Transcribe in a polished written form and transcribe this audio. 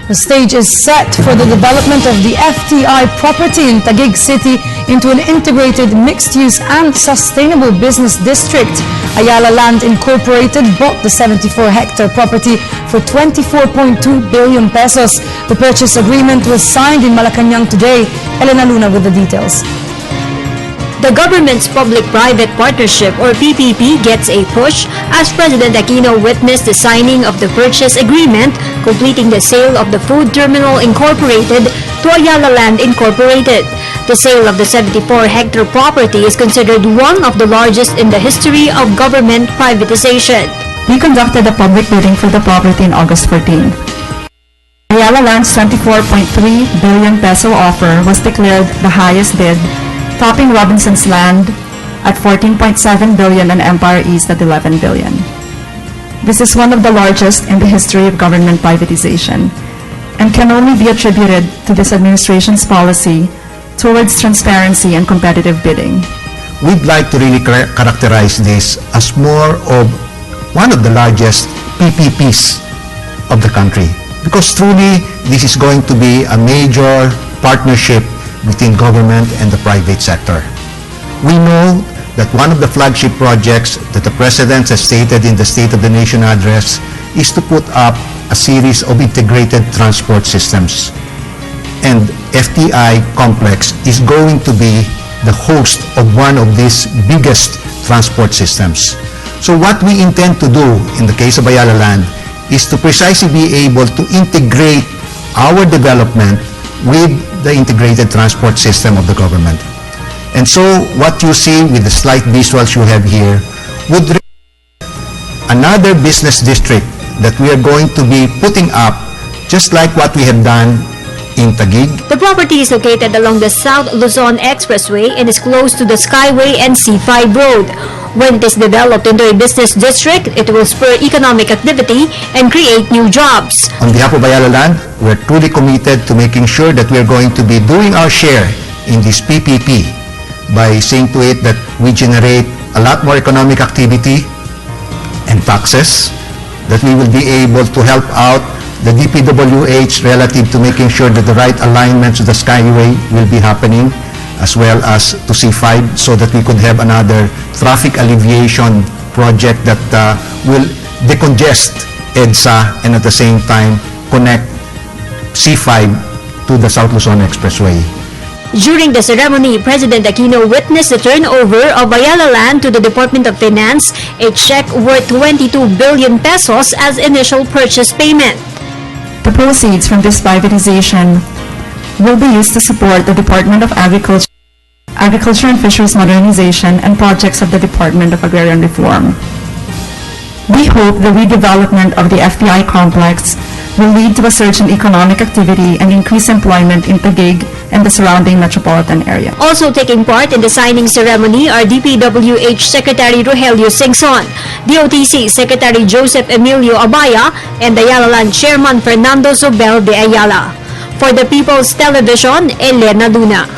The stage is set for the development of the FTI property in Taguig City into an integrated mixed-use and sustainable business district. Ayala Land Incorporated bought the 74-hectare property for 24.2 billion pesos. The purchase agreement was signed in Malacanang today. Elena Luna with the details. The government's public-private partnership, or PPP, gets a push as President Aquino witnessed the signing of the purchase agreement, completing the sale of the Food Terminal Incorporated to Ayala Land Incorporated. The sale of the 74-hectare property is considered one of the largest in the history of government privatization. We conducted a public bidding for the property on August 14. Ayala Land's 24.3 billion peso offer was declared the highest bid, topping Robinson's Land at 14.7 billion and Empire East at 11 billion. This is one of the largest in the history of government privatization and can only be attributed to this administration's policy towards transparency and competitive bidding. We'd like to really characterize this as more of one of the largest PPPs of the country, because truly this is going to be a major partnership between government and the private sector. We know that one of the flagship projects that the President has stated in the State of the Nation address is to put up a series of integrated transport systems. And FTI Complex is going to be the host of one of these biggest transport systems. So what we intend to do in the case of Ayala Land is to precisely be able to integrate our development with the integrated transport system of the government. And so what you see with the slight visuals you have here would another business district that we are going to be putting up, just like what we have done in Taguig. The property is located along the South Luzon Expressway and is close to the Skyway and C5 Road. When it is developed into a business district, it will spur economic activity and create new jobs. On behalf of Ayala Land, we're truly committed to making sure that we're going to be doing our share in this PPP by seeing to it that we generate a lot more economic activity and taxes, that we will be able to help out the DPWH relative to making sure that the right alignments to the Skyway will be happening, as well as to C5, so that we could have another traffic alleviation project that will decongest EDSA and at the same time connect C5 to the South Luzon Expressway. During the ceremony, President Aquino witnessed the turnover of Ayala Land to the Department of Finance, a check worth 22 billion pesos as initial purchase payment. The proceeds from this privatization will be used to support the Department of Agriculture and Fisheries Modernization and projects of the Department of Agrarian Reform. We hope the redevelopment of the FTI complex will lead to a surge in economic activity and increase employment in Taguig and the surrounding metropolitan area. Also taking part in the signing ceremony are DPWH Secretary Rogelio Singson, DOTC Secretary Joseph Emilio Abaya, and Ayala Land Chairman Fernando Zobel de Ayala. For the People's Television, Elena Luna.